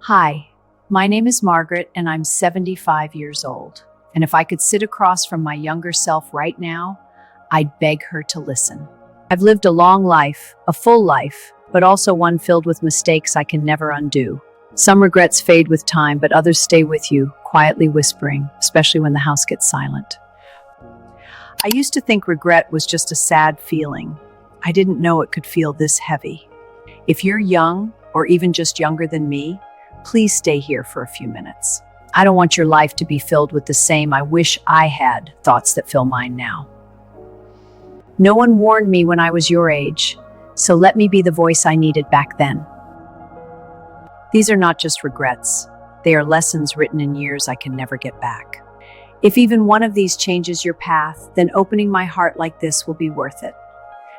Hi, my name is Margaret and I'm 75 years old. And if I could sit across from my younger self right now, I'd beg her to listen. I've lived a long life, a full life, but also one filled with mistakes I can never undo. Some regrets fade with time, but others stay with you, quietly whispering, especially when the house gets silent. I used to think regret was just a sad feeling. I didn't know it could feel this heavy. If you're young, or even just younger than me, please stay here for a few minutes. I don't want your life to be filled with the same "I wish I had" thoughts that fill mine now. No one warned me when I was your age, so let me be the voice I needed back then. These are not just regrets. They are lessons written in years I can never get back. If even one of these changes your path, then opening my heart like this will be worth it.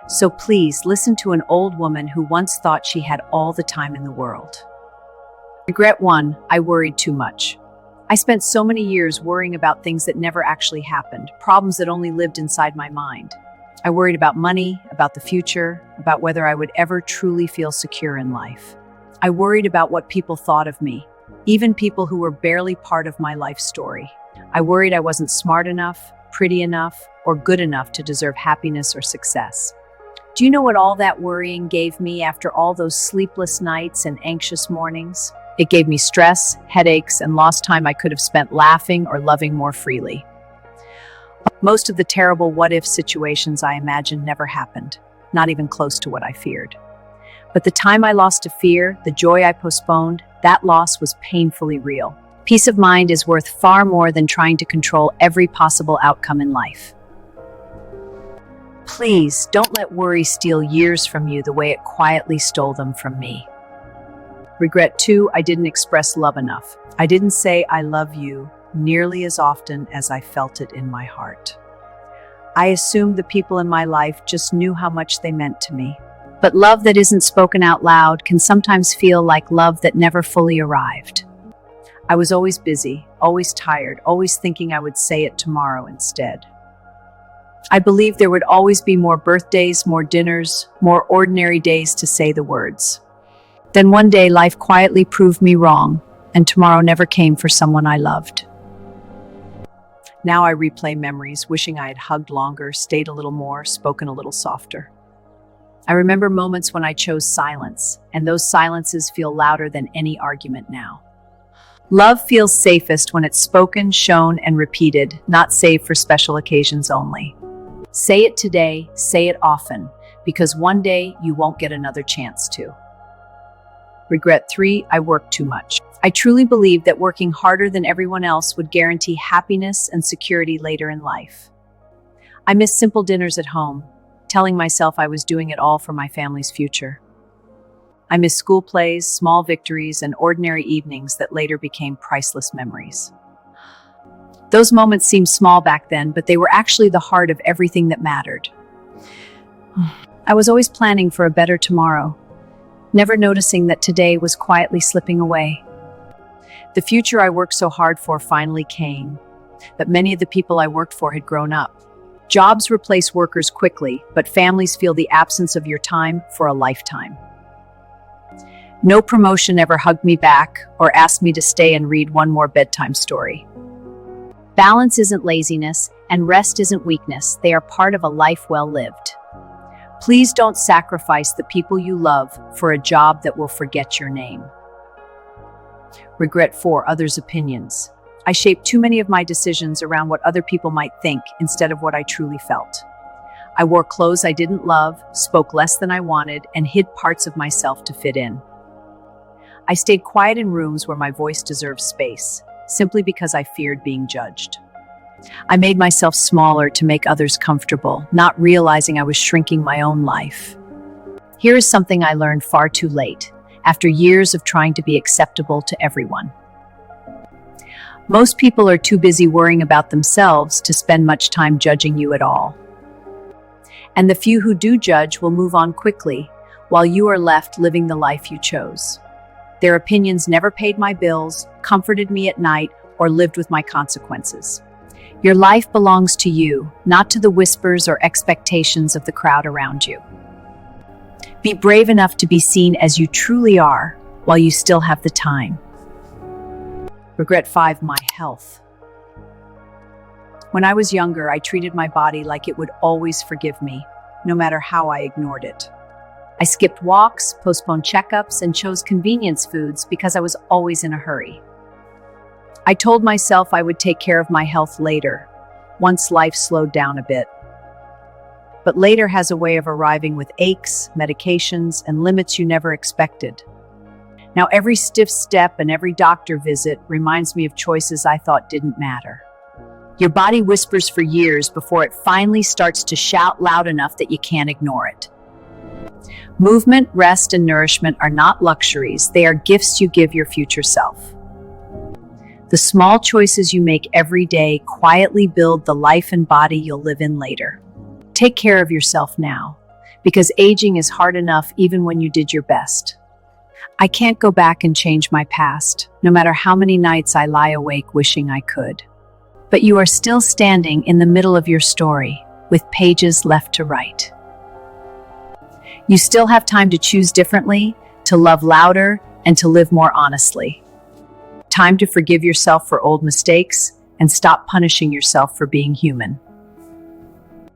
So please listen to an old woman who once thought she had all the time in the world. Regret 1, I worried too much. I spent so many years worrying about things that never actually happened, problems that only lived inside my mind. I worried about money, about the future, about whether I would ever truly feel secure in life. I worried about what people thought of me, even people who were barely part of my life story. I worried I wasn't smart enough, pretty enough, or good enough to deserve happiness or success. Do you know what all that worrying gave me after all those sleepless nights and anxious mornings? It gave me stress, headaches, and lost time I could have spent laughing or loving more freely. Most of the terrible what-if situations I imagined never happened, not even close to what I feared. But the time I lost to fear, the joy I postponed, that loss was painfully real. Peace of mind is worth far more than trying to control every possible outcome in life. Please don't let worry steal years from you the way it quietly stole them from me. Regret 2, I didn't express love enough. I didn't say "I love you" nearly as often as I felt it in my heart. I assumed the people in my life just knew how much they meant to me. But love that isn't spoken out loud can sometimes feel like love that never fully arrived. I was always busy, always tired, always thinking I would say it tomorrow instead. I believed there would always be more birthdays, more dinners, more ordinary days to say the words. Then one day life quietly proved me wrong, and tomorrow never came for someone I loved. Now I replay memories, wishing I had hugged longer, stayed a little more, spoken a little softer. I remember moments when I chose silence, and those silences feel louder than any argument now. Love feels safest when it's spoken, shown, and repeated, not saved for special occasions only. Say it today, say it often, because one day you won't get another chance to. Regret 3, I worked too much. I truly believed that working harder than everyone else would guarantee happiness and security later in life. I missed simple dinners at home, telling myself I was doing it all for my family's future. I missed school plays, small victories, and ordinary evenings that later became priceless memories. Those moments seemed small back then, but they were actually the heart of everything that mattered. I was always planning for a better tomorrow, never noticing that today was quietly slipping away. The future I worked so hard for finally came, but many of the people I worked for had grown up. Jobs replace workers quickly, but families feel the absence of your time for a lifetime. No promotion ever hugged me back or asked me to stay and read one more bedtime story. Balance isn't laziness, and rest isn't weakness. They are part of a life well lived. Please don't sacrifice the people you love for a job that will forget your name. Regret 4, others' opinions. I shaped too many of my decisions around what other people might think instead of what I truly felt. I wore clothes I didn't love, spoke less than I wanted, and hid parts of myself to fit in. I stayed quiet in rooms where my voice deserved space, simply because I feared being judged. I made myself smaller to make others comfortable, not realizing I was shrinking my own life. Here is something I learned far too late, after years of trying to be acceptable to everyone. Most people are too busy worrying about themselves to spend much time judging you at all. And the few who do judge will move on quickly, while you are left living the life you chose. Their opinions never paid my bills, comforted me at night, or lived with my consequences. Your life belongs to you, not to the whispers or expectations of the crowd around you. Be brave enough to be seen as you truly are while you still have the time. Regret 5, my health. When I was younger, I treated my body like it would always forgive me, no matter how I ignored it. I skipped walks, postponed checkups, and chose convenience foods because I was always in a hurry. I told myself I would take care of my health later, once life slowed down a bit. But later has a way of arriving with aches, medications, and limits you never expected. Now every stiff step and every doctor visit reminds me of choices I thought didn't matter. Your body whispers for years before it finally starts to shout loud enough that you can't ignore it. Movement, rest, and nourishment are not luxuries. They are gifts you give your future self. The small choices you make every day quietly build the life and body you'll live in later. Take care of yourself now, because aging is hard enough even when you did your best. I can't go back and change my past, no matter how many nights I lie awake wishing I could. But you are still standing in the middle of your story, with pages left to write. You still have time to choose differently, to love louder, and to live more honestly. Time to forgive yourself for old mistakes and stop punishing yourself for being human.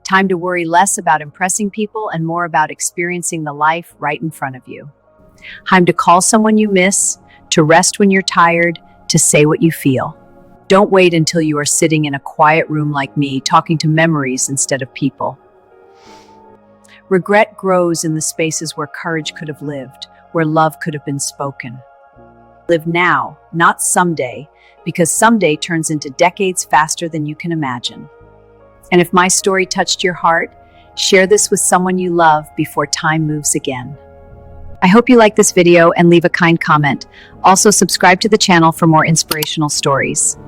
Time to worry less about impressing people and more about experiencing the life right in front of you. Time to call someone you miss, to rest when you're tired, to say what you feel. Don't wait until you are sitting in a quiet room like me, talking to memories instead of people. Regret grows in the spaces where courage could have lived, where love could have been spoken. Live now, not someday, because someday turns into decades faster than you can imagine. And if my story touched your heart, share this with someone you love before time moves again. I hope you like this video and leave a kind comment. Also, subscribe to the channel for more inspirational stories.